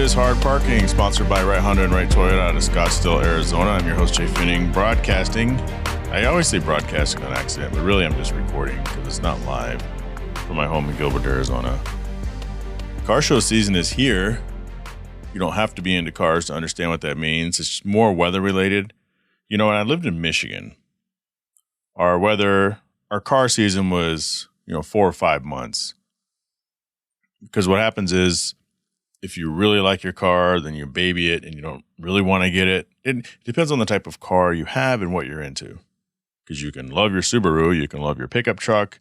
is Hard Parking, sponsored by Right Honda and Right Toyota out of Scottsdale, Arizona. I'm your host, Jhae Finning, broadcasting. I always say broadcasting on accident, but really I'm just recording because it's not live from my home in Gilbert, Arizona. Car show season is here. You don't have to be into cars to understand what that means. It's more weather related. You know, when I lived in Michigan, our car season was, 4 or 5 months. Because what happens is, if you really like your car, then you baby it and you don't really want to get it. It depends on the type of car you have and what you're into. Because you can love your Subaru, you can love your pickup truck.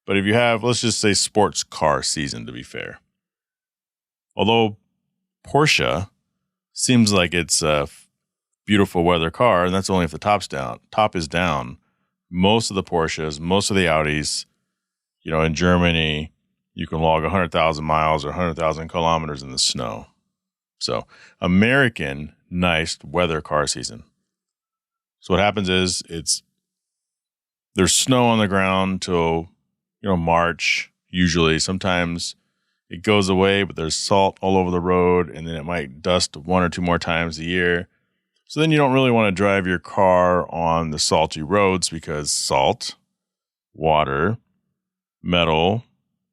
But if you have, let's just say sports car season to be fair. Although Porsche seems like it's a beautiful weather car, and that's only if the top is down. Most of the Porsches, most of the Audis, in Germany, you can log 100,000 miles or 100,000 kilometers in the snow. So, American nice weather car season. So what happens is there's snow on the ground till, March, usually. Sometimes it goes away, but there's salt all over the road, and then it might dust 1 or 2 more times a year. So then you don't really want to drive your car on the salty roads because salt, water, metal,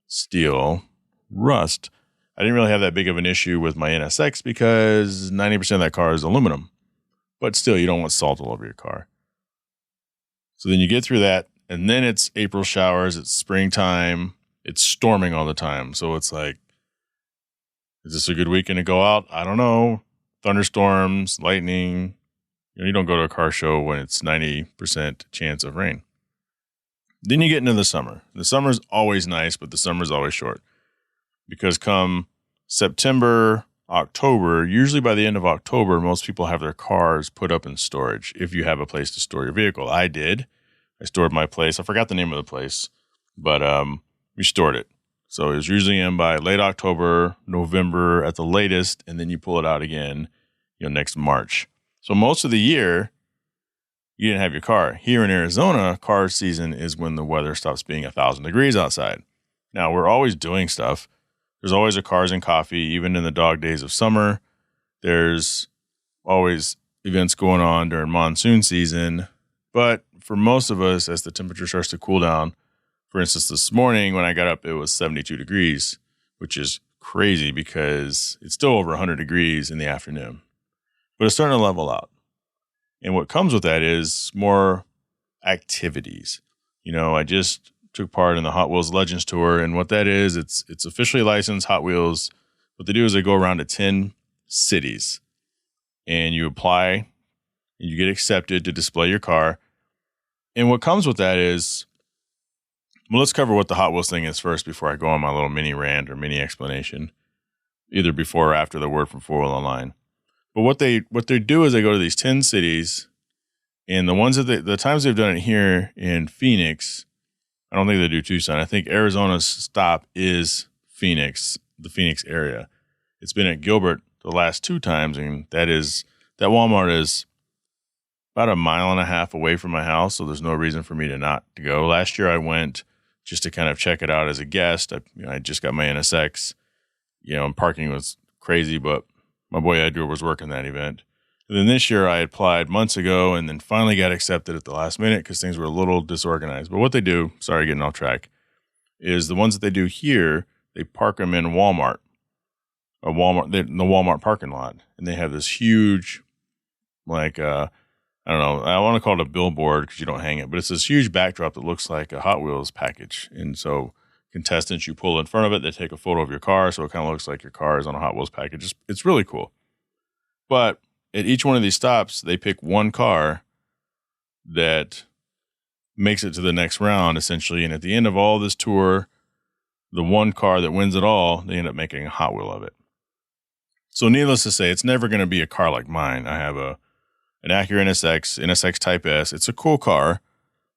steel, rust. I didn't really have that big of an issue with my NSX because 90% of that car is aluminum. But still, you don't want salt all over your car. So then you get through that, and then it's April showers, it's springtime, it's storming all the time. So it's like, is this a good weekend to go out? I don't know. Thunderstorms, lightning. You don't go to a car show when it's 90% chance of rain. Then you get into the summer. The summer's always nice, but the summer's always short. Because come September, October, usually by the end of October, most people have their cars put up in storage if you have a place to store your vehicle. I did. I stored my place. I forgot the name of the place, but we stored it. So it was usually in by late October, November at the latest, and then you pull it out again, next March. So most of the year, you didn't have your car. Here in Arizona, car season is when the weather stops being 1,000 degrees outside. Now, we're always doing stuff. There's always a Cars and Coffee, even in the dog days of summer. There's always events going on during monsoon season. But for most of us, as the temperature starts to cool down, for instance, this morning when I got up, it was 72 degrees, which is crazy because it's still over 100 degrees in the afternoon. But it's starting to level out. And what comes with that is more activities. I just took part in the Hot Wheels Legends Tour. And what that is, it's officially licensed Hot Wheels. What they do is they go around to 10 cities. And you apply, and you get accepted to display your car. And what comes with that is, well, let's cover what the Hot Wheels thing is first before I go on my little mini rant or mini explanation, either before or after the word from 4Wheel Online. But what they do is they go to these 10 cities, and the times they've done it here in Phoenix, I don't think they do Tucson. I think Arizona's stop is Phoenix, the Phoenix area. It's been at Gilbert the last 2 times, and that Walmart is about 1.5 miles away from my house, so there's no reason for me to not to go. Last year I went just to kind of check it out as a guest. I just got my NSX, and parking was crazy, but my boy Edgar was working that event. And then this year I applied months ago and then finally got accepted at the last minute because things were a little disorganized. But what they do, sorry, getting off track, is the ones that they do here, they park them in the Walmart parking lot. And they have this huge, I don't know, I want to call it a billboard because you don't hang it, but it's this huge backdrop that looks like a Hot Wheels package. And so contestants, you pull in front of it, they take a photo of your car, so it kind of looks like your car is on a Hot Wheels package. It's really cool. But at each one of these stops, they pick one car that makes it to the next round, essentially. And at the end of all this tour, the one car that wins it all, they end up making a Hot Wheel of it. So needless to say, it's never going to be a car like mine. I have an Acura NSX Type S. It's a cool car,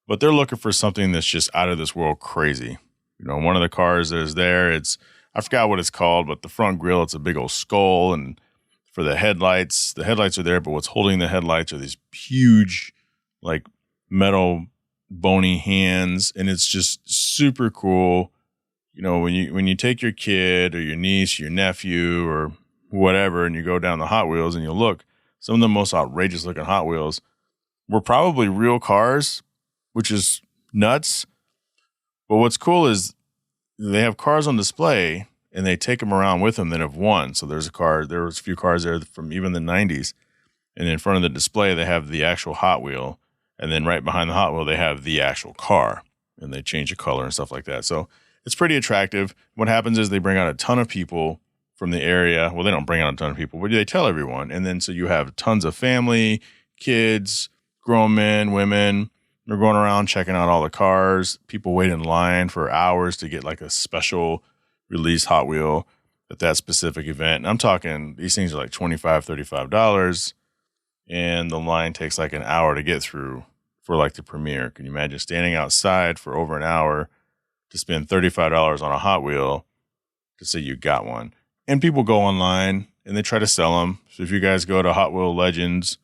but they're looking for something that's just out of this world crazy. One of the cars that is there, I forgot what it's called, but the front grille, it's a big old skull. And for the headlights are there, but what's holding the headlights are these huge, metal, bony hands. And it's just super cool. When you take your kid or your niece, your nephew, or whatever, and you go down the Hot Wheels and you look, some of the most outrageous looking Hot Wheels were probably real cars, which is nuts. But what's cool is they have cars on display and they take them around with them that have won. So there was a few cars there from even the 90s. And in front of the display, they have the actual Hot Wheel. And then right behind the Hot Wheel, they have the actual car. And they change the color and stuff like that. So it's pretty attractive. What happens is they bring out a ton of people from the area. Well, they don't bring out a ton of people, but they tell everyone. And then so you have tons of family, kids, grown men, women. They're going around checking out all the cars. People wait in line for hours to get like a special release Hot Wheel at that specific event. And I'm talking, these things are like $25, $35. And the line takes like an hour to get through for like the premiere. Can you imagine standing outside for over an hour to spend $35 on a Hot Wheel to say you got one? And people go online and they try to sell them. So if you guys go to Hot Wheel Legends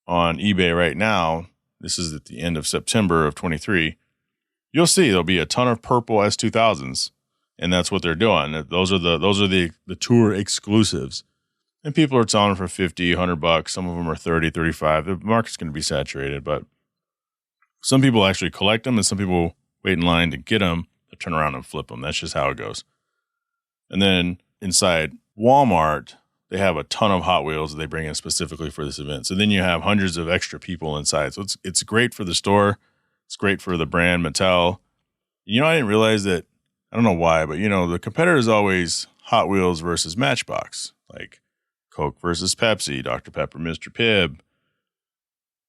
on eBay right now, this is at the end of September of 23, you'll see there'll be a ton of purple S2000s. And that's what they're doing. Those are the tour exclusives. And people are selling for $50, $100. Some of them are $30, $35. The market's going to be saturated, but some people actually collect them and some people wait in line to get them to turn around and flip them. That's just how it goes. And then inside Walmart, they have a ton of Hot Wheels that they bring in specifically for this event. So then you have hundreds of extra people inside. So it's great for the store. It's great for the brand Mattel. You know, I didn't realize that, I don't know why, but you know, the competitor is always Hot Wheels versus Matchbox, like Coke versus Pepsi, Dr. Pepper, Mr. Pibb,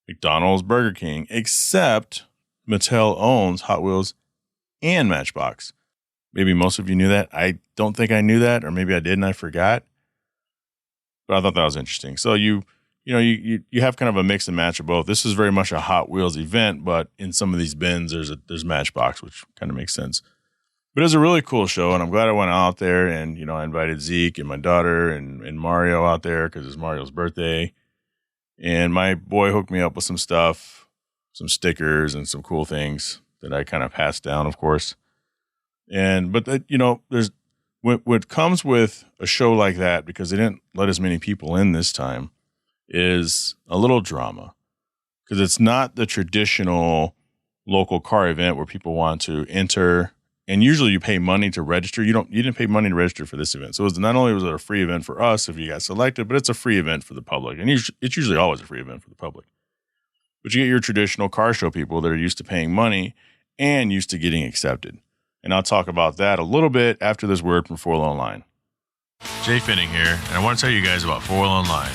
McDonald's, Burger King, except Mattel owns Hot Wheels and Matchbox. Maybe most of you knew that. I don't think I knew that, or maybe I did and I forgot. But I thought that was interesting. So you have kind of a mix and match of both. This is very much a Hot Wheels event, but in some of these bins, there's Matchbox, which kind of makes sense. But it was a really cool show, and I'm glad I went out there. And you know, I invited Zeke and my daughter and Mario out there because it's Mario's birthday. And my boy hooked me up with some stuff, some stickers, and some cool things that I kind of passed down, of course. But you know, there's what comes with a show like that, because they didn't let as many people in this time, is a little drama. Because it's not the traditional local car event where people want to enter, and usually you pay money to register. You didn't pay money to register for this event. So not only was it a free event for us if you got selected, but it's a free event for the public. And it's usually always a free event for the public. But you get your traditional car show people that are used to paying money and used to getting accepted. And I'll talk about that a little bit after this word from 4 Wheel Online. Jay Finning here, and I want to tell you guys about 4 Wheel Online.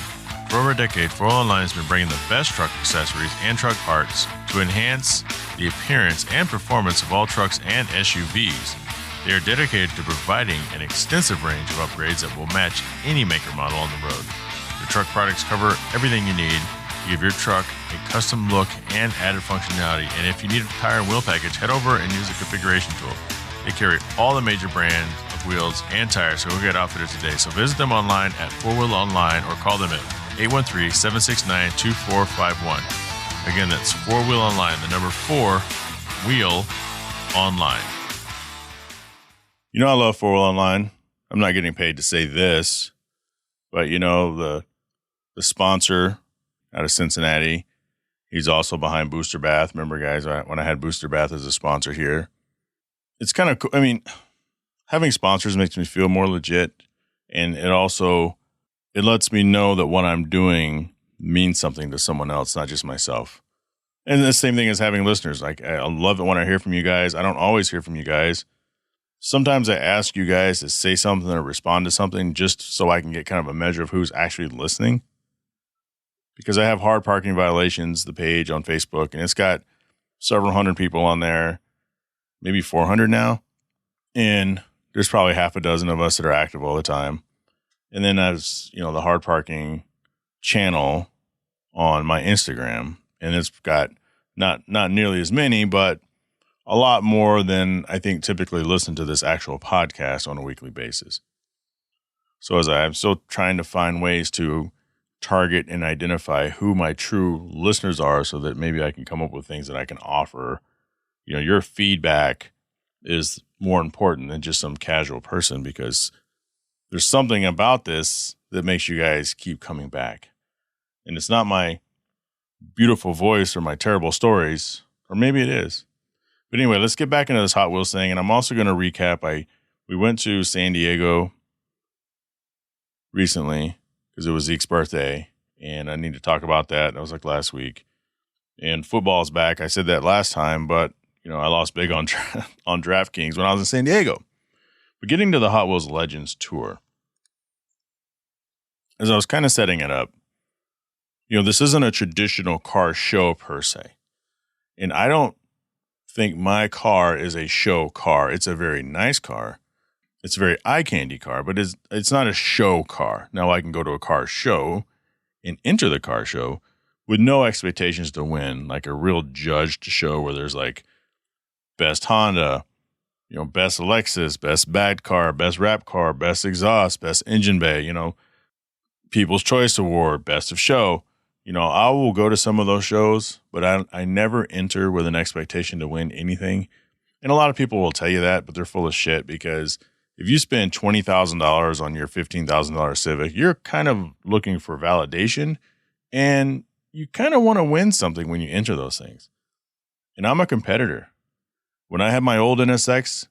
For over a decade, 4 Wheel Online has been bringing the best truck accessories and truck parts to enhance the appearance and performance of all trucks and SUVs. They are dedicated to providing an extensive range of upgrades that will match any maker model on the road. The truck products cover everything you need to give your truck a custom look and added functionality. And if you need a tire and wheel package, head over and use the configuration tool. They carry all the major brands of wheels and tires, so go get outfitted today. So visit them online at 4 Wheel Online or call them at 813-769-2451. Again, that's 4 Wheel Online, the number 4 Wheel Online. You know, I love 4 Wheel Online. I'm not getting paid to say this, but you know, the sponsor out of Cincinnati, he's also behind Booster Bath. Remember, guys, when I had Booster Bath as a sponsor here, it's kind of cool. I mean, having sponsors makes me feel more legit, and it lets me know that what I'm doing means something to someone else, not just myself. And the same thing as having listeners. Like, I love it when I hear from you guys. I don't always hear from you guys. Sometimes I ask you guys to say something or respond to something just so I can get kind of a measure of who's actually listening. Because I have hard parking violations, the page on Facebook, and it's got several hundred people on there, maybe 400 now. And there's probably half a dozen of us that are active all the time. And then there's, you know, the hard parking channel on my Instagram, and it's got not nearly as many, but a lot more than I think typically listen to this actual podcast on a weekly basis. So I'm still trying to find ways to target and identify who my true listeners are so that maybe I can come up with things that I can offer. You know, your feedback is more important than just some casual person, because there's something about this that makes you guys keep coming back. And it's not my beautiful voice or my terrible stories, or maybe it is. But anyway, let's get back into this Hot Wheels thing. And I'm also going to recap. We went to San Diego recently because it was Zeke's birthday, and I need to talk about that. That was like last week. And football's back. I said that last time, but I lost big on on DraftKings when I was in San Diego. But getting to the Hot Wheels Legends Tour, as I was kind of setting it up, this isn't a traditional car show per se. And I don't think my car is a show car. It's a very nice car. It's a very eye candy car, but it's not a show car. Now I can go to a car show and enter the car show with no expectations to win, like a real judged show where there's like best Honda, best Lexus, best bad car, best wrap car, best exhaust, best engine bay, People's Choice Award, best of show. I will go to some of those shows, but I never enter with an expectation to win anything. And a lot of people will tell you that, but they're full of shit, because if you spend $20,000 on your $15,000 Civic, you're kind of looking for validation, and you kind of want to win something when you enter those things. And I'm a competitor. When I had my old NSX,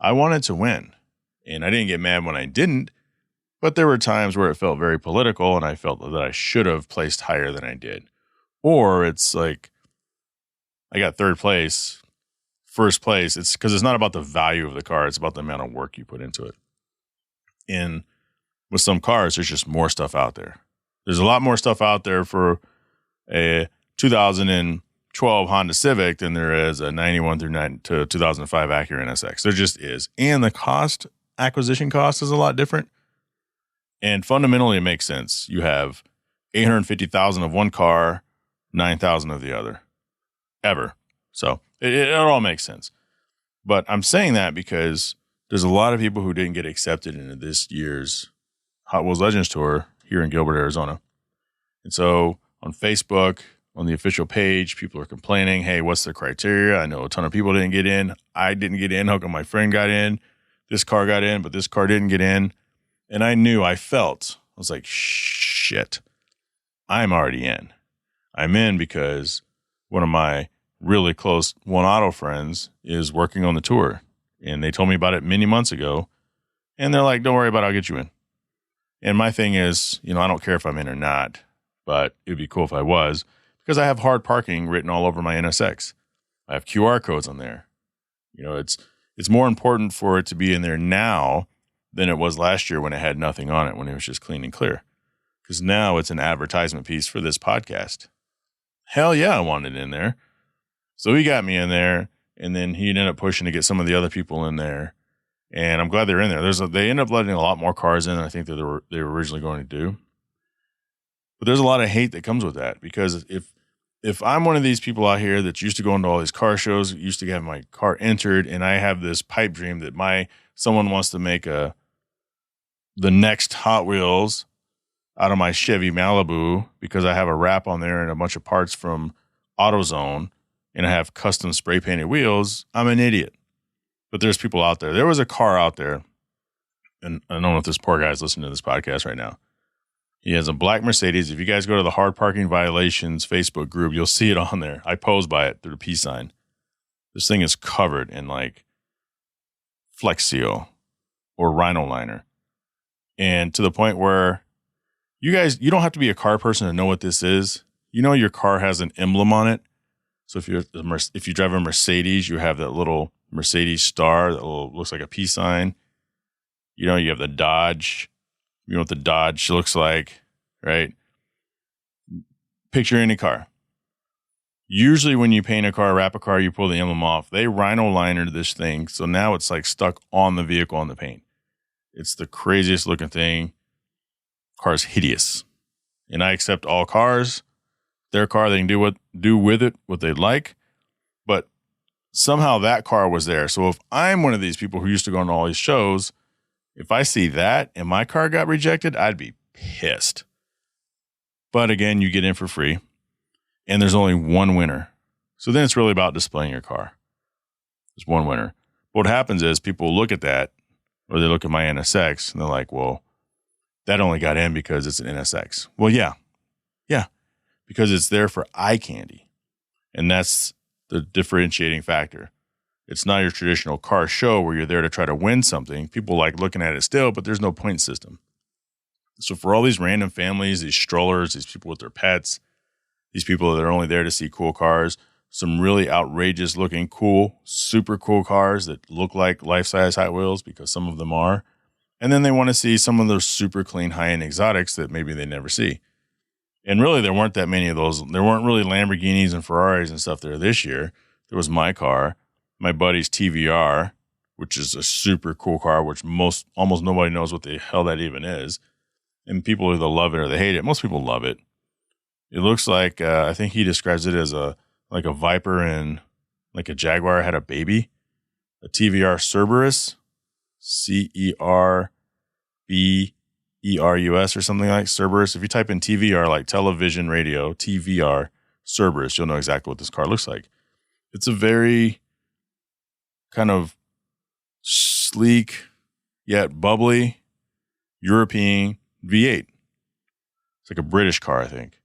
I wanted to win, and I didn't get mad when I didn't. But there were times where it felt very political, and I felt that I should have placed higher than I did. Or it's like I got third place, first place. It's because it's not about the value of the car. It's about the amount of work you put into it. And with some cars, there's just more stuff out there. There's a lot more stuff out there for a 2012 Honda Civic than there is a 91 to 2005 Acura NSX. There just is. And the acquisition cost is a lot different. And fundamentally, it makes sense. You have $850,000 of one car, $9,000 of the other, ever. So it all makes sense. But I'm saying that because there's a lot of people who didn't get accepted into this year's Hot Wheels Legends Tour here in Gilbert, Arizona. And so on Facebook, on the official page, people are complaining, hey, what's the criteria? I know a ton of people didn't get in. I didn't get in. How come my friend got in? This car got in, but this car didn't get in. And I was like, shit, I'm already in. I'm in because one of my really close One Auto friends is working on the tour. And they told me about it many months ago. And they're like, don't worry about it, I'll get you in. And my thing is, I don't care if I'm in or not, but it'd be cool if I was, because I have hard parking written all over my NSX. I have QR codes on there. It's more important for it to be in there now than it was last year when it had nothing on it, when it was just clean and clear. Because now it's an advertisement piece for this podcast. Hell yeah, I wanted it in there. So he got me in there, and then he ended up pushing to get some of the other people in there. And I'm glad they're in there. They end up letting a lot more cars in than I think that they were originally going to do. But there's a lot of hate that comes with that, because if I'm one of these people out here that's used to going to all these car shows, used to have my car entered, and I have this pipe dream that someone wants to make the next Hot Wheels out of my Chevy Malibu because I have a wrap on there and a bunch of parts from AutoZone, and I have custom spray painted wheels, I'm an idiot. But there's people out there. There was a car out there, and I don't know if this poor guy's listening to this podcast right now. He has a black Mercedes. If you guys go to the Hard Parking Violations Facebook group, you'll see it on there. I pose by it through the peace sign. This thing is covered in like Flex Seal or Rhino Liner. And to the point where you don't have to be a car person to know what this is. Your car has an emblem on it. So if you drive a Mercedes, you have that little Mercedes star that looks like a peace sign. You have the Dodge. You know what the Dodge looks like, right? Picture any car. Usually when you paint a car, wrap a car, you pull the emblem off. They Rhino Liner this thing. So now it's like stuck on the vehicle on the paint. It's the craziest looking thing. Car's hideous. And I accept all cars. Their car, they can do with it what they like. But somehow that car was there. So if I'm one of these people who used to go on all these shows, if I see that and my car got rejected, I'd be pissed. But again, you get in for free. And there's only one winner. So then it's really about displaying your car. There's one winner. What happens is people look at that, or they look at my NSX, and they're like, well, that only got in because it's an NSX. Well, yeah, because it's there for eye candy. And that's the differentiating factor. It's not your traditional car show where you're there to try to win something. People like looking at it still, but there's no point system. So for all these random families, these strollers, these people with their pets, these people that are only there to see cool cars, some really outrageous looking cool, super cool cars that look like life-size Hot Wheels because some of them are. And then they want to see some of those super clean high-end exotics that maybe they never see. And really, there weren't that many of those. There weren't really Lamborghinis and Ferraris and stuff there this year. There was my car, my buddy's TVR, which is a super cool car, which almost nobody knows what the hell that even is. And people either love it or they hate it. Most people love it. It looks like, I think he describes it as a Viper and like a Jaguar had a baby. A TVR Cerberus, Cerberus or something like Cerberus. If you type in TVR, like television, radio, TVR, Cerberus, you'll know exactly what this car looks like. It's a very kind of sleek yet bubbly European V8. It's like a British car, I think.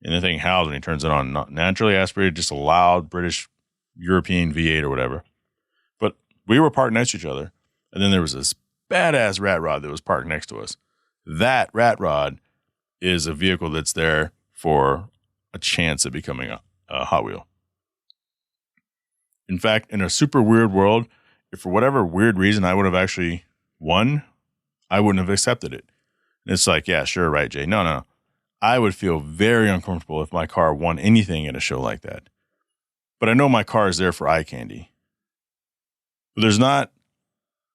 And the thing howls when he turns it on. Not naturally aspirated, just a loud British European V8 or whatever. But we were parked next to each other. And then there was this badass rat rod that was parked next to us. That rat rod is a vehicle that's there for a chance at becoming a Hot Wheel. In fact, in a super weird world, if for whatever weird reason I would have actually won, I wouldn't have accepted it. And it's like, yeah, sure, right, Jay. No. I would feel very uncomfortable if my car won anything at a show like that. But I know my car is there for eye candy. But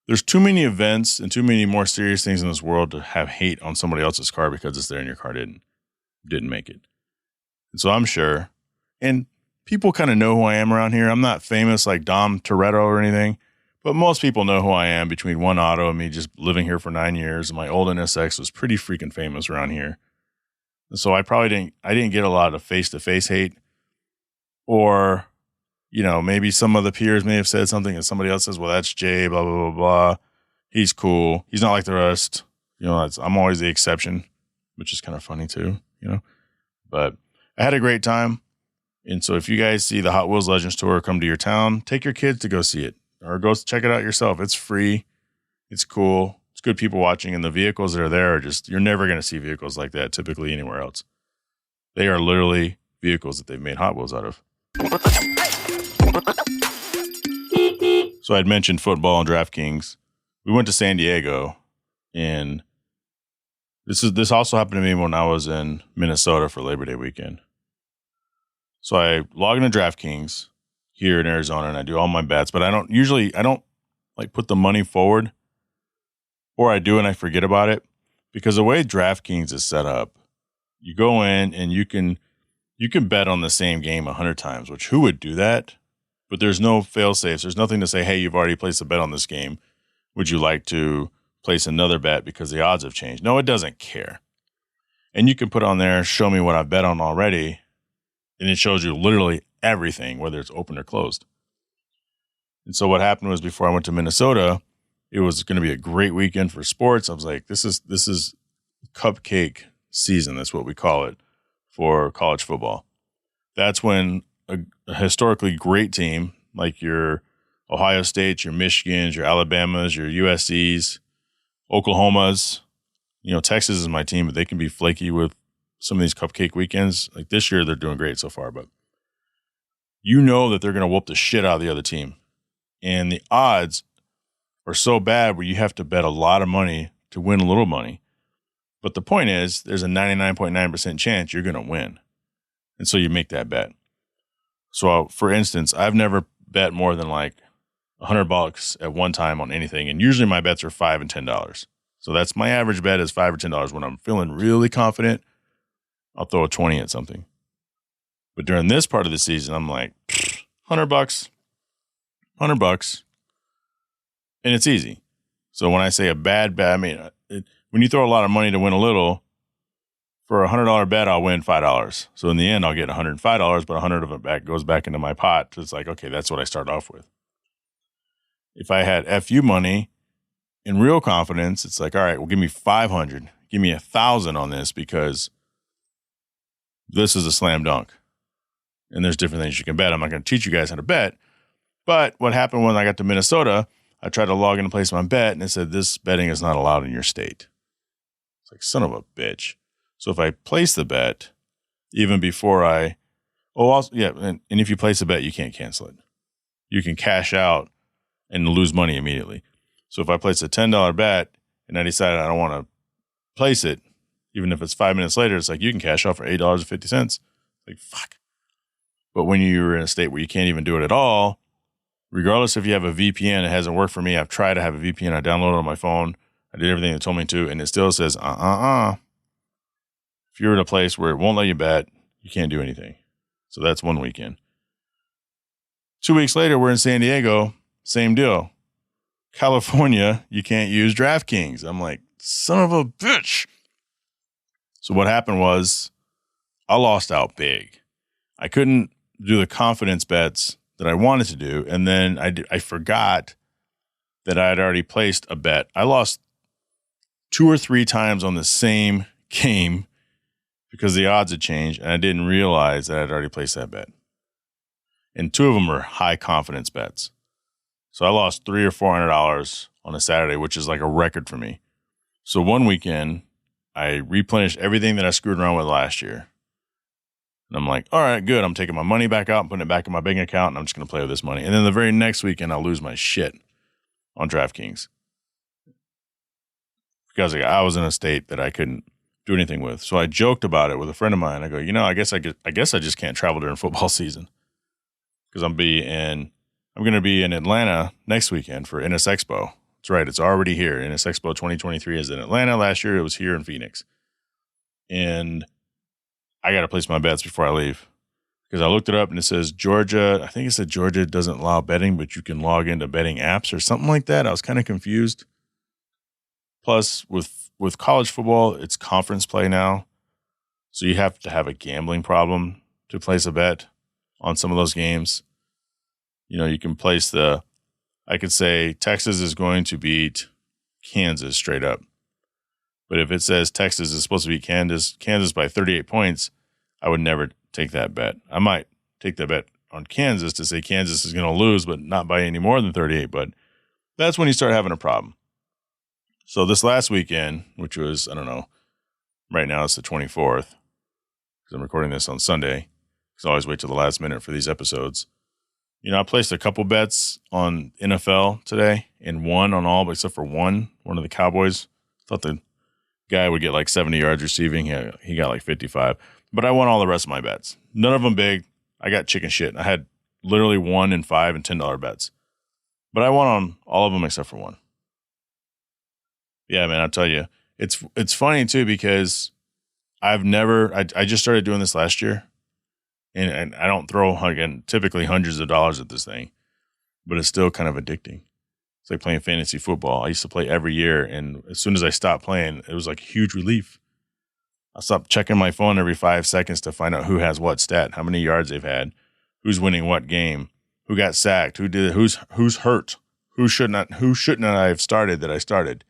there's too many events and too many more serious things in this world to have hate on somebody else's car because it's there and your car didn't make it. And so I'm sure, and people kind of know who I am around here. I'm not famous like Dom Toretto or anything, but most people know who I am between One Auto and me just living here for 9 years. And my old NSX was pretty freaking famous around here. And so I didn't get a lot of face-to-face hate, or, you know, maybe some of the peers may have said something and somebody else says, well, that's Jay, blah, blah, blah, blah. He's cool. He's not like the rest. You know, I'm always the exception, which is kind of funny too, you know. But I had a great time. And so if you guys see the Hot Wheels Legends Tour come to your town, take your kids to go see it or go check it out yourself. It's free. It's cool. It's good people watching. And the vehicles that are there are just, you're never going to see vehicles like that typically anywhere else. They are literally vehicles that they've made Hot Wheels out of. So I'd mentioned football and DraftKings. We went to San Diego, and this also happened to me when I was in Minnesota for Labor Day weekend. So I log into DraftKings here in Arizona and I do all my bets, but I don't like put the money forward, or I do and I forget about it, because the way DraftKings is set up, you go in and you can bet on the same game 100 times, which who would do that? But there's no fail safes. There's nothing to say, hey, you've already placed a bet on this game. Would you like to place another bet because the odds have changed? No, it doesn't care. And you can put on there, show me what I've bet on already. And it shows you literally everything, whether it's open or closed. And so what happened was, before I went to Minnesota, it was going to be a great weekend for sports. I was like, this is cupcake season. That's what we call it for college football. That's when a historically great team like your Ohio States, your Michigans, your Alabamas, your USCs, Oklahomas, you know, Texas is my team, but they can be flaky with some of these cupcake weekends. Like this year, they're doing great so far, but you know that they're going to whoop the shit out of the other team. And the odds are so bad where you have to bet a lot of money to win a little money. But the point is, there's a 99.9% chance you're going to win. And so you make that bet. So, for instance, I've never bet more than like $100 at one time on anything. And usually my bets are $5 and $10. So that's my average bet is $5 or $10. When I'm feeling really confident, I'll throw a 20 at something. But during this part of the season, I'm like, $100. And it's easy. So when I say a bad bet, I mean, when you throw a lot of money to win a little, for a $100 bet, I'll win $5. So in the end, I'll get $105, but 100 of it goes back into my pot. So it's like, okay, that's what I start off with. If I had FU money in real confidence, it's like, all right, well, give me 500, give me 1,000 on this because this is a slam dunk. And there's different things you can bet. I'm not going to teach you guys how to bet. But what happened when I got to Minnesota, I tried to log in and place my bet, and it said, this betting is not allowed in your state. It's like, son of a bitch. So if I place the bet, even before and if you place a bet, you can't cancel it. You can cash out and lose money immediately. So if I place a $10 bet and I decided I don't want to place it, even if it's 5 minutes later, it's like, you can cash out for $8.50. Like, fuck. But when you're in a state where you can't even do it at all, regardless if you have a VPN, it hasn't worked for me. I've tried to have a VPN. I downloaded it on my phone. I did everything they told me to, and it still says, If you're in a place where it won't let you bet, you can't do anything. So that's one weekend. 2 weeks later, we're in San Diego. Same deal. California, you can't use DraftKings. I'm like, son of a bitch. So what happened was I lost out big. I couldn't do the confidence bets that I wanted to do. And then I forgot that I had already placed a bet. I lost 2 or 3 times on the same game because the odds had changed, and I didn't realize that I'd already placed that bet. And 2 of them were high confidence bets. So I lost $300 or $400 on a Saturday, which is like a record for me. So one weekend, I replenished everything that I screwed around with last year. And I'm like, all right, good. I'm taking my money back out and putting it back in my bank account, and I'm just going to play with this money. And then the very next weekend, I'll lose my shit on DraftKings because I was in a state that I couldn't do anything with. So I joked about it with a friend of mine. I go, I guess I just can't travel during football season because I'm going to be in Atlanta next weekend for NS Expo. That's right. It's already here. NS Expo 2023 is in Atlanta. Last year, it was here in Phoenix. And I got to place my bets before I leave because I looked it up and it says Georgia. I think it said Georgia doesn't allow betting, but you can log into betting apps or something like that. I was kind of confused. Plus, with college football, it's conference play now. So you have to have a gambling problem to place a bet on some of those games. You can place I could say Texas is going to beat Kansas straight up. But if it says Texas is supposed to beat Kansas by 38 points, I would never take that bet. I might take that bet on Kansas to say Kansas is going to lose, but not by any more than 38. But that's when you start having a problem. So this last weekend, which was, I don't know, right now it's the 24th, because I'm recording this on Sunday, because I always wait till the last minute for these episodes. I placed a couple bets on NFL today and won on all except for one of the Cowboys. Thought the guy would get like 70 yards receiving. He got like 55. But I won all the rest of my bets. None of them big. I got chicken shit. I had literally $1 and $5 and $10 bets. But I won on all of them except for one. Yeah, man, I'll tell you. It's funny too because I just started doing this last year. And I don't throw, again, typically hundreds of dollars at this thing, but it's still kind of addicting. It's like playing fantasy football. I used to play every year, and as soon as I stopped playing, it was like huge relief. I stopped checking my phone every 5 seconds to find out who has what stat, how many yards they've had, who's winning what game, who got sacked, who's hurt, who shouldn't I have started that I started.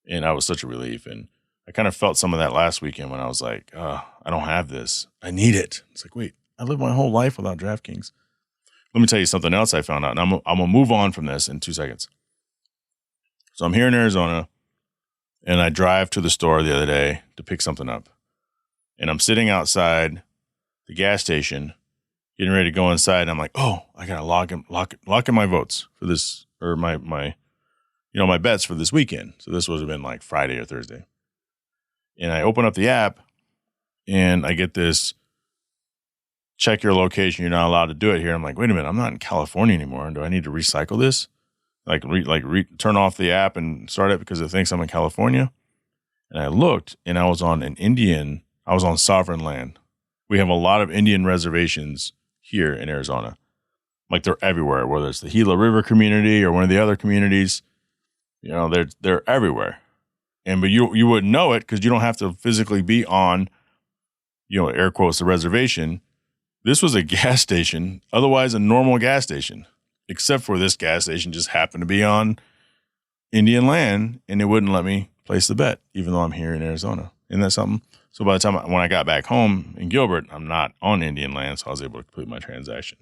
And I was such a relief. And I kind of felt some of that last weekend when I was like, I don't have this. I need it. It's like, wait, I lived my whole life without DraftKings. Let me tell you something else I found out. And I'm going to move on from this in 2 seconds. So I'm here in Arizona, and I drive to the store the other day to pick something up. And I'm sitting outside the gas station, getting ready to go inside. And I'm like, oh, I got to lock in my votes for this, or my bets for this weekend. So this would have been like Friday or Thursday. And I open up the app, and I get this, check your location. You're not allowed to do it here. I'm like, wait a minute, I'm not in California anymore. Do I need to recycle this? Turn off the app and start it because it thinks I'm in California? And I looked, and I was on sovereign land. We have a lot of Indian reservations here in Arizona. Like they're everywhere, whether it's the Gila River community or one of the other communities. They're everywhere. But you wouldn't know it because you don't have to physically be on, air quotes, the reservation. This was a gas station, otherwise a normal gas station, except for this gas station just happened to be on Indian land, and it wouldn't let me place the bet, even though I'm here in Arizona. Isn't that something? So by the time when I got back home in Gilbert, I'm not on Indian land, so I was able to complete my transaction.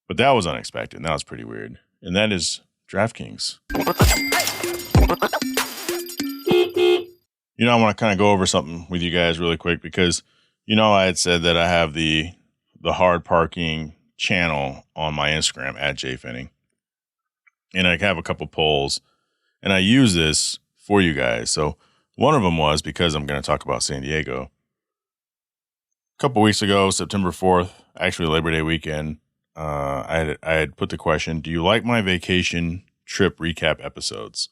But that was unexpected. And that was pretty weird. And that is DraftKings. I want to kind of go over something with you guys really quick because, I had said that I have the hard parking channel on my Instagram at Jhae Finning. And I have a couple polls, and I use this for you guys. So one of them was because I'm going to talk about San Diego. A couple weeks ago, September 4th, actually Labor Day weekend, I had put the question, do you like my vacation trip recap episodes?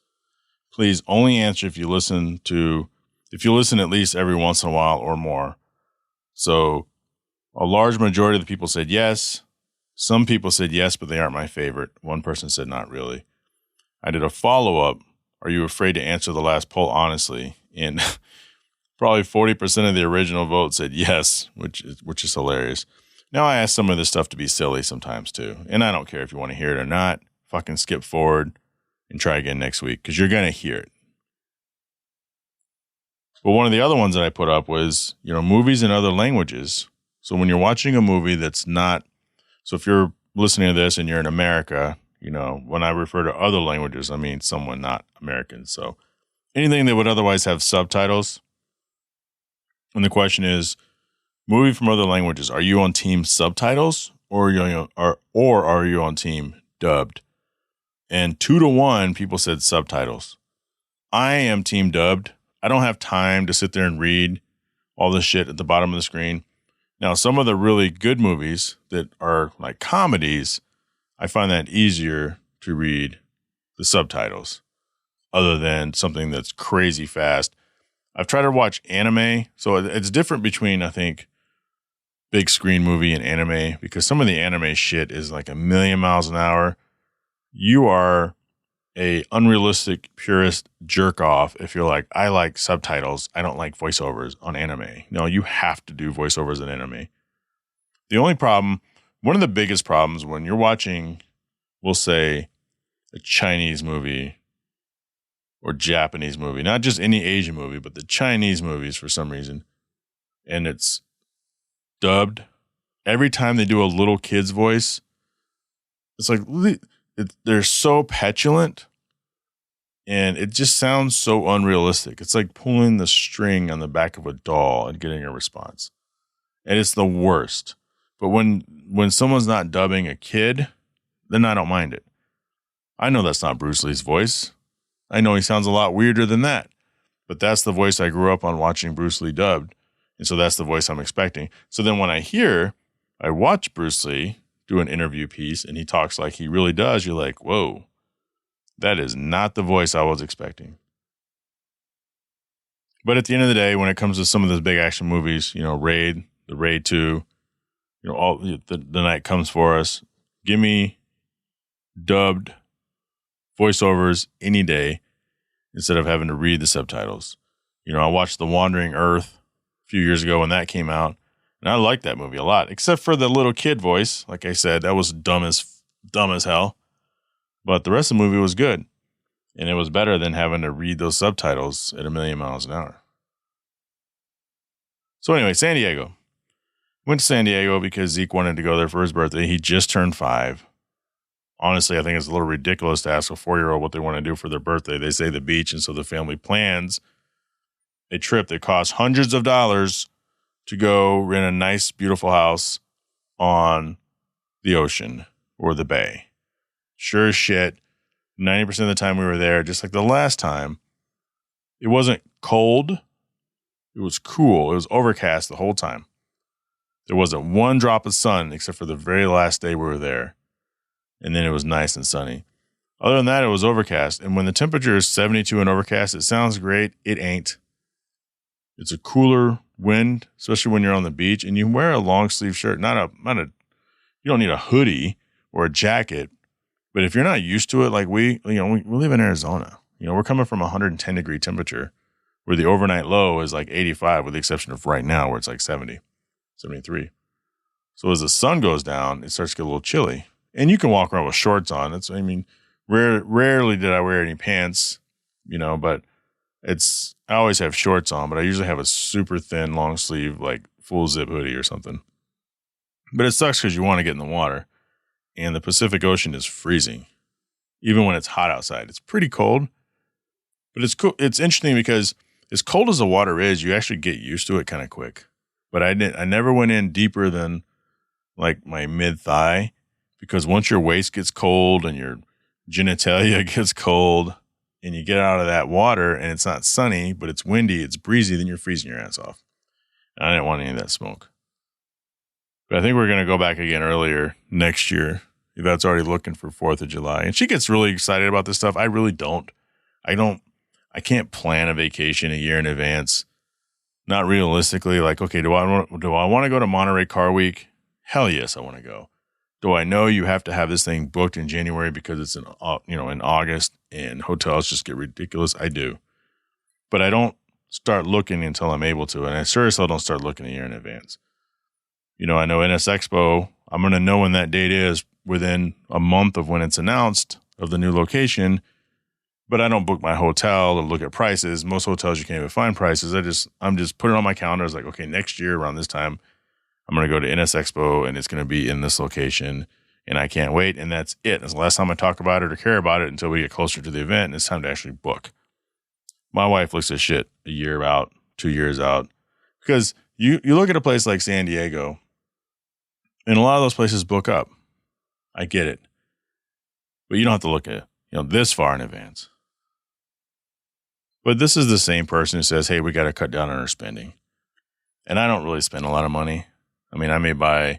Please only answer if you listen at least every once in a while or more. So a large majority of the people said yes. Some people said yes, but they aren't my favorite. One person said not really. I did a follow-up. Are you afraid to answer the last poll honestly? And probably 40% of the original vote said yes, which is hilarious. Now I ask some of this stuff to be silly sometimes too. And I don't care if you want to hear it or not. Fucking skip forward and try again next week because you're going to hear it. But one of the other ones that I put up was, movies in other languages. So when you're watching a movie that's not, so if you're listening to this and you're in America, when I refer to other languages, I mean someone not American. So anything that would otherwise have subtitles. And the question is, movie from other languages, are you on team subtitles or are you on team dubbed? And 2-1 people said subtitles. I am team dubbed. I don't have time to sit there and read all this shit at the bottom of the screen. Now, some of the really good movies that are like comedies, I find that easier to read the subtitles other than something that's crazy fast. I've tried to watch anime. So it's different between, I think, big screen movie and anime because some of the anime shit is like a million miles an hour. You are a unrealistic purist jerk off if you're like, I like subtitles. I don't like voiceovers on anime. No, you have to do voiceovers in anime. The only problem, one of the biggest problems when you're watching, we'll say, a Chinese movie or Japanese movie, not just any Asian movie, but the Chinese movies for some reason, and it's dubbed, every time they do a little kid's voice, it's like, they're so petulant and it just sounds so unrealistic. It's like pulling the string on the back of a doll and getting a response. And it's the worst. But when someone's not dubbing a kid, then I don't mind it. I know that's not Bruce Lee's voice. I know he sounds a lot weirder than that. But that's the voice I grew up on watching Bruce Lee dubbed. And so that's the voice I'm expecting. So then when I watch Bruce Lee do an interview piece and he talks like he really does, you're like, whoa, that is not the voice I was expecting. But at the end of the day, when it comes to some of those big action movies, Raid, the Raid 2, all the night comes for us, give me dubbed voiceovers any day instead of having to read the subtitles. I watched The Wandering Earth a few years ago when that came out. And I liked that movie a lot, except for the little kid voice. Like I said, that was dumb as hell. But the rest of the movie was good. And it was better than having to read those subtitles at a million miles an hour. So anyway, San Diego. Went to San Diego because Zeke wanted to go there for his birthday. He just turned 5. Honestly, I think it's a little ridiculous to ask a 4-year-old what they want to do for their birthday. They say the beach, and so the family plans a trip that costs hundreds of dollars to go rent a nice, beautiful house on the ocean or the bay. Sure as shit, 90% of the time we were there, just like the last time, it wasn't cold. It was cool. It was overcast the whole time. There wasn't one drop of sun except for the very last day we were there. And then it was nice and sunny. Other than that, it was overcast. And when the temperature is 72 and overcast, it sounds great. It ain't. It's a cooler wind, especially when you're on the beach, and you wear a long sleeve shirt. You don't need a hoodie or a jacket, but if you're not used to it, like we live in Arizona. We're coming from 110 degree temperature, where the overnight low is like 85, with the exception of right now where it's like 70, 73. So as the sun goes down, it starts to get a little chilly, and you can walk around with shorts on. Rarely did I wear any pants, but I always have shorts on, but I usually have a super thin long sleeve, like full zip hoodie or something. But it sucks because you want to get in the water, and the Pacific Ocean is freezing, even when it's hot outside. It's pretty cold, but it's cool. It's interesting because as cold as the water is, you actually get used to it kind of quick. But I never went in deeper than like my mid thigh, because once your waist gets cold and your genitalia gets cold, and you get out of that water and it's not sunny, but it's windy, it's breezy, then you're freezing your ass off. And I didn't want any of that smoke. But I think we're going to go back again earlier next year. Yvette's already looking for 4th of July. And she gets really excited about this stuff. I really don't. I can't plan a vacation a year in advance. Not realistically. Like, okay, do I want to go to Monterey Car Week? Hell yes, I want to go. Do I know you have to have this thing booked in January because it's in August and hotels just get ridiculous? I do. But I don't start looking until I'm able to. And I seriously don't start looking a year in advance. I know NS Expo, I'm going to know when that date is within a month of when it's announced of the new location, but I don't book my hotel or look at prices. Most hotels, you can't even find prices. I'm just putting it on my calendar. It's like, okay, next year around this time, I'm going to go to NS Expo and it's going to be in this location and I can't wait. And that's it. It's the last time I talk about it or care about it until we get closer to the event and it's time to actually book. My wife looks at shit a year out, 2 years out, because you look at a place like San Diego, and a lot of those places book up. I get it. But you don't have to look at this far in advance. But this is the same person who says, hey, we got to cut down on our spending. And I don't really spend a lot of money. I mean, I may buy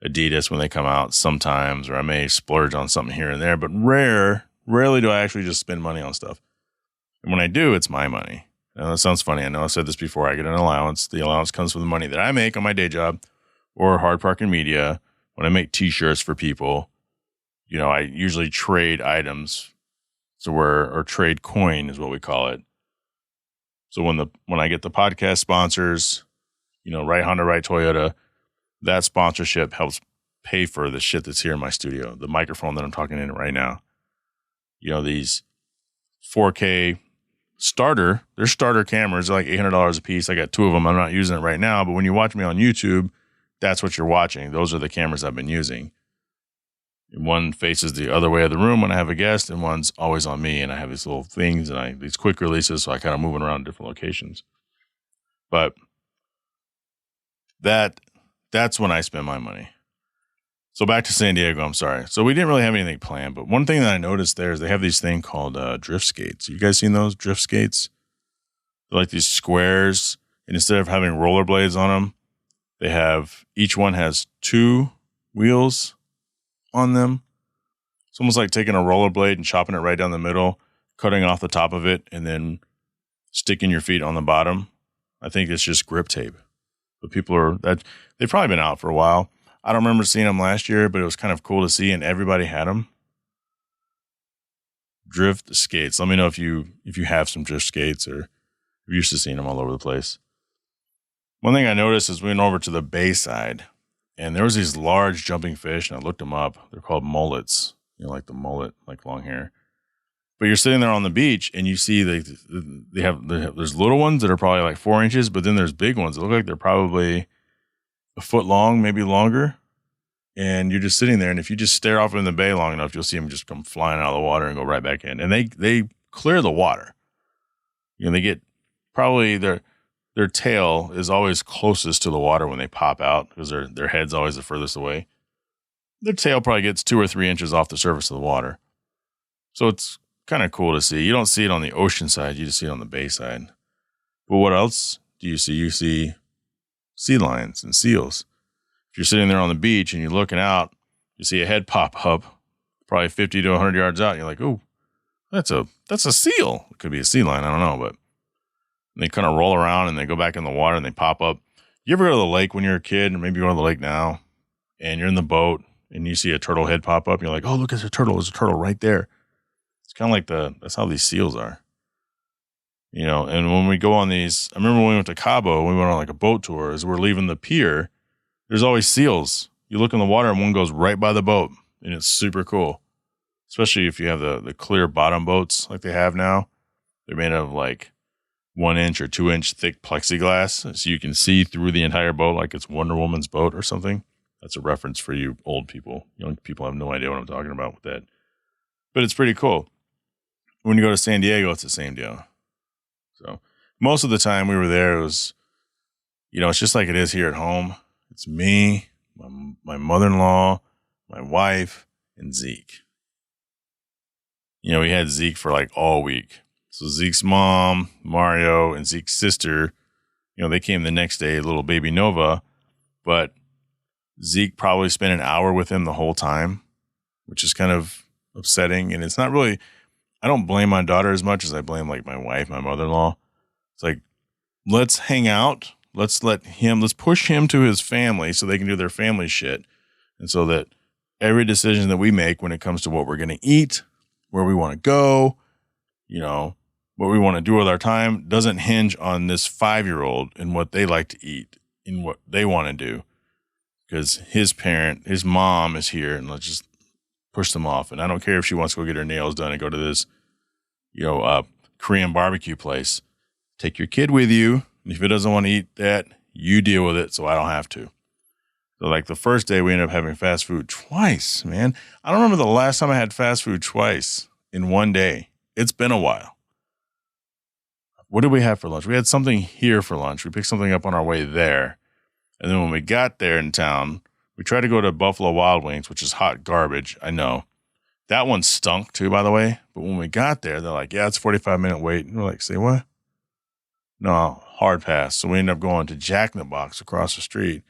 Adidas when they come out sometimes, or I may splurge on something here and there, but rarely do I actually just spend money on stuff. And when I do, it's my money. Now, that sounds funny. I know I've said this before. I get an allowance. The allowance comes from the money that I make on my day job or Hard Parking Media. When I make t-shirts for people, I usually trade items. Or trade coin is what we call it. So when I get the podcast sponsors, Right Honda, Right Toyota, that sponsorship helps pay for the shit that's here in my studio. The microphone that I'm talking in right now. These 4K their starter cameras are like $800 a piece. I got 2 of them. I'm not using it right now, but when you watch me on YouTube, that's what you're watching. Those are the cameras I've been using. And one faces the other way of the room when I have a guest, and one's always on me. And I have these little things and these quick releases, so I kind of moving around different locations. But that's when I spend my money. So back to San Diego, I'm sorry. So we didn't really have anything planned, but one thing that I noticed there is they have these thing called drift skates. You guys seen those drift skates? They're like these squares, and instead of having rollerblades on them, each one has 2 wheels on them. It's almost like taking a rollerblade and chopping it right down the middle, cutting off the top of it, and then sticking your feet on the bottom. I think it's just grip tape. But they've probably been out for a while. I don't remember seeing them last year, but it was kind of cool to see, and everybody had them. Drift skates. Let me know if you have some drift skates or if you're used to seeing them all over the place. One thing I noticed is we went over to the bay side, and there was these large jumping fish, and I looked them up. They're called mullets, like the mullet, like long hair. But you're sitting there on the beach, and you see there's little ones that are probably like 4 inches, but then there's big ones that look like they're probably a foot long, maybe longer. And you're just sitting there, and if you just stare off in the bay long enough, you'll see them just come flying out of the water and go right back in. And they clear the water. They get probably their tail is always closest to the water when they pop out because their head's always the furthest away. Their tail probably gets 2 or 3 inches off the surface of the water. So it's kind of cool to see. You don't see it on the ocean side. You just see it on the bay side. But what else do you see? You see sea lions and seals. If you're sitting there on the beach and you're looking out, you see a head pop up probably 50 to 100 yards out. And you're like, oh, that's a seal. It could be a sea lion. I don't know. But they kind of roll around and they go back in the water and they pop up. You ever go to the lake when you're a kid, or maybe you're on the lake now, and you're in the boat and you see a turtle head pop up? And you're like, oh, look, there's a turtle. There's a turtle right there. It's kind of like that's how these seals are. And when we go on these, I remember when we went to Cabo, we went on like a boat tour. As we're leaving the pier, there's always seals. You look in the water and one goes right by the boat, and it's super cool. Especially if you have the clear bottom boats like they have now. They're made of like 1-inch or 2-inch thick plexiglass so you can see through the entire boat like it's Wonder Woman's boat or something. That's a reference for you old people. Young people have no idea what I'm talking about with that. But it's pretty cool. When you go to San Diego, it's the same deal. So most of the time we were there, it was, it's just like it is here at home. It's me, my mother-in-law, my wife, and Zeke. We had Zeke for like all week. So Zeke's mom, Mario, and Zeke's sister, they came the next day, little baby Nova, but Zeke probably spent an hour with him the whole time, which is kind of upsetting. And it's not really, I don't blame my daughter as much as I blame like my wife, my mother-in-law. It's like, let's hang out. Let's push him to his family so they can do their family shit. And so that every decision that we make when it comes to what we're going to eat, where we want to go, what we want to do with our time doesn't hinge on this 5-year-old and what they like to eat and what they want to do. Because his mom is here, and let's just push them off. And I don't care if she wants to go get her nails done and go to this, Korean barbecue place. Take your kid with you. And if it doesn't want to eat that, you deal with it so I don't have to. So like the first day we ended up having fast food twice, man. I don't remember the last time I had fast food twice in one day. It's been a while. What did we have for lunch? We had something here for lunch. We picked something up on our way there. And then when we got there in town, we tried to go to Buffalo Wild Wings, which is hot garbage. I know. That one stunk too, by the way. But when we got there, they're like, yeah, it's a 45-minute wait. And we're like, say what? No, hard pass. So we ended up going to Jack in the Box across the street.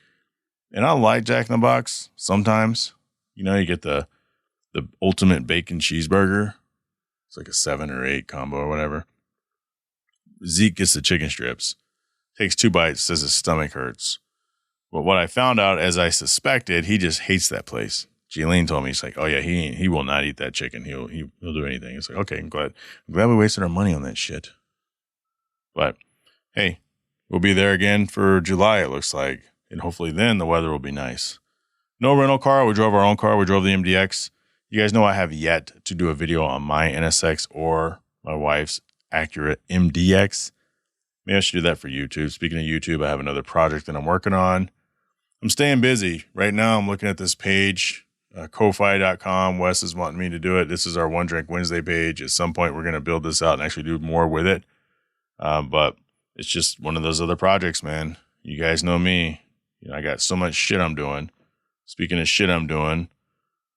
And I like Jack in the Box sometimes. You get the ultimate bacon cheeseburger. It's like a 7 or 8 combo or whatever. Zeke gets the chicken strips. Takes 2 bites, says his stomach hurts. But what I found out, as I suspected, he just hates that place. Jaylene told me, he's like, oh yeah, he will not eat that chicken. He'll do anything. It's like, okay, I'm glad we wasted our money on that shit. But hey, we'll be there again for July, it looks like. And hopefully then the weather will be nice. No rental car. We drove our own car. We drove the MDX. You guys know I have yet to do a video on my NSX or my wife's Acura MDX. Maybe I should do that for YouTube. Speaking of YouTube, I have another project that I'm working on. I'm staying busy. Right now, I'm looking at this page, Ko-Fi.com. Wes is wanting me to do it. This is our One Drink Wednesday page. At some point, we're going to build this out and actually do more with it. But it's just one of those other projects, man. You guys know me. I got so much shit I'm doing. Speaking of shit I'm doing,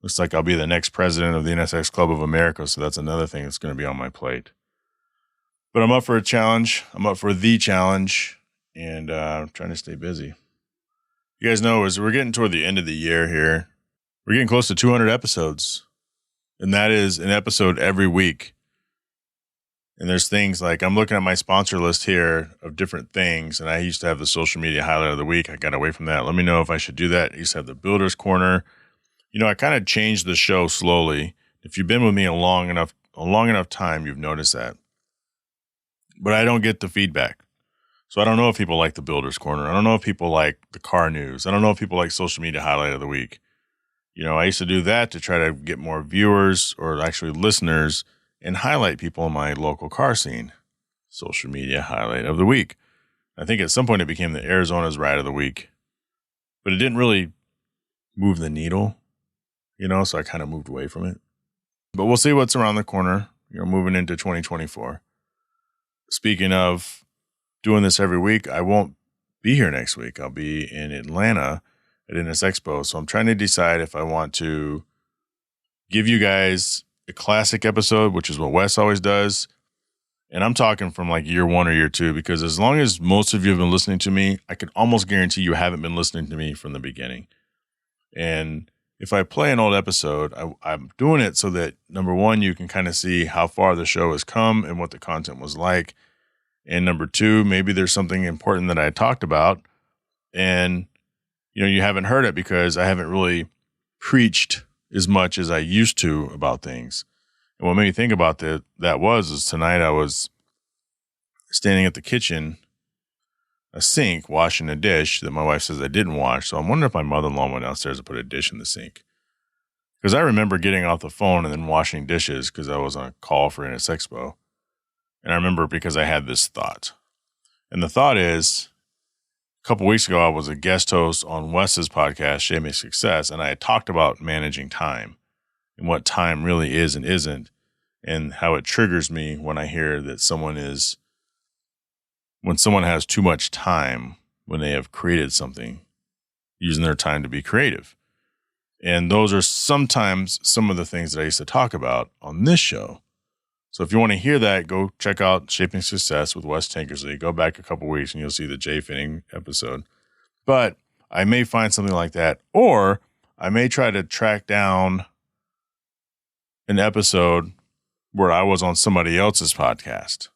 looks like I'll be the next president of the NSX Club of America. So that's another thing that's going to be on my plate. But I'm up for a challenge. I'm up for the challenge, and I'm trying to stay busy. You guys know, as we're getting toward the end of the year here, we're getting close to 200 episodes, and that is an episode every week. And there's things like, I'm looking at my sponsor list here of different things, and I used to have the social media highlight of the week. I got away from that. Let me know if I should do that. I used to have the Builder's Corner. I kind of changed the show slowly. If you've been with me a long enough time, you've noticed that. But I don't get the feedback. So I don't know if people like the Builder's Corner. I don't know if people like the car news. I don't know if people like social media highlight of the week. I used to do that to try to get more viewers or actually listeners and highlight people in my local car scene. Social media highlight of the week. I think at some point it became the Arizona's ride of the week. But it didn't really move the needle, so I kind of moved away from it. But we'll see what's around the corner, moving into 2024. Speaking of doing this every week, I won't be here next week. I'll be in Atlanta at NS Expo. So I'm trying to decide if I want to give you guys a classic episode, which is what Wes always does. And I'm talking from like year 1 or year 2, because as long as most of you have been listening to me, I can almost guarantee you haven't been listening to me from the beginning. And if I play an old episode, I'm doing it so that, number one, you can kind of see how far the show has come and what the content was like. And number 2, maybe there's something important that I talked about and, you haven't heard it because I haven't really preached as much as I used to about things. And what made me think about that was tonight I was standing at the kitchen, a sink, washing a dish that my wife says I didn't wash. So I'm wondering if my mother-in-law went downstairs and put a dish in the sink. Because I remember getting off the phone and then washing dishes because I was on a call for NS Expo. And I remember because I had this thought. And the thought is, a couple weeks ago, I was a guest host on Wes's podcast, Jhae Makes Success, and I had talked about managing time and what time really is and isn't, and how it triggers me when I hear that when someone has too much time when they have created something, using their time to be creative. And those are sometimes some of the things that I used to talk about on this show. So if you want to hear that, go check out Shaping Success with Wes Tankersley. Go back a couple weeks and you'll see the Jhae Finning episode. But I may find something like that, or I may try to track down an episode where I was on somebody else's podcast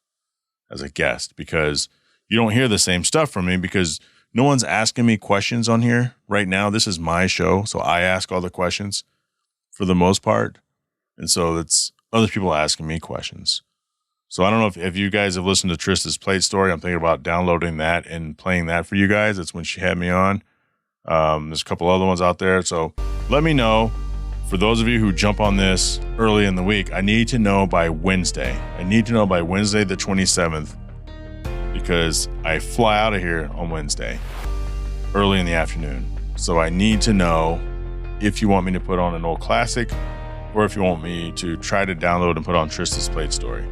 as a guest, because you don't hear the same stuff from me because no one's asking me questions on here right now. This is my show, so I ask all the questions for the most part. And so it's other people asking me questions. So I don't know if you guys have listened to Trista's Plate Story. I'm thinking about downloading that and playing that for you guys. That's when she had me on. There's a couple other ones out there. So let me know. For those of you who jump on this early in the week, I need to know by Wednesday. I need to know by Wednesday the 27th, because I fly out of here on Wednesday early in the afternoon. So I need to know if you want me to put on an old classic, or if you want me to try to download and put on Trista's Plate Story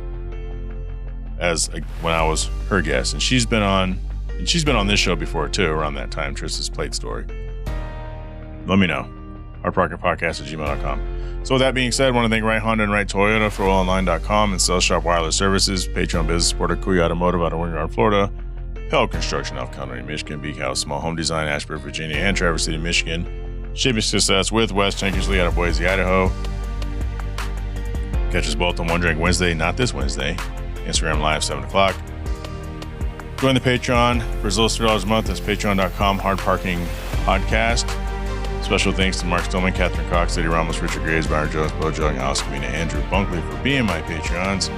when I was her guest. And she's been on this show before too, around that time, Trista's Plate Story. Let me know. hardparkerpodcast@gmail.com. So with that being said, I want to thank Right Honda and Right Toyota for OilOnline.com and Sales Shop Wireless Services, Patreon Business Supporter, Kuya Automotive out of Wingard, Florida, Pell Construction, Elk County, Michigan, Beak House, Small Home Design, Ashburn, Virginia, and Traverse City, Michigan. Shaping Success with Wes Tankersley out of Boise, Idaho. Catch us both on One Drink Wednesday, not this Wednesday. Instagram Live, 7 o'clock. Join the Patreon for as low as $3 a month. That's patreon.com, Hard Parking Podcast. Special thanks to Mark Stillman, Catherine Cox, Eddie Ramos, Richard Graves, Byron Jones, Bojo, and Alice Camina, Andrew Bunkley for being my Patreons.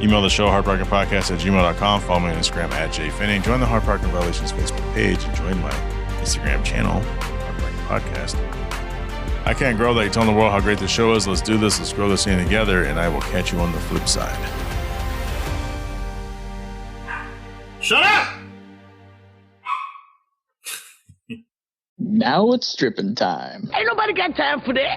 Email the show, hardparkingpodcast@gmail.com. Follow me on Instagram @Jhae Finning. Join the Hard Parking Violations Facebook page and join my Instagram channel, Hard Parking Podcast. I can't grow that. You're telling the world how great this show is. Let's do this. Let's grow this thing together, and I will catch you on the flip side. Shut up! Now it's stripping time. Ain't nobody got time for that.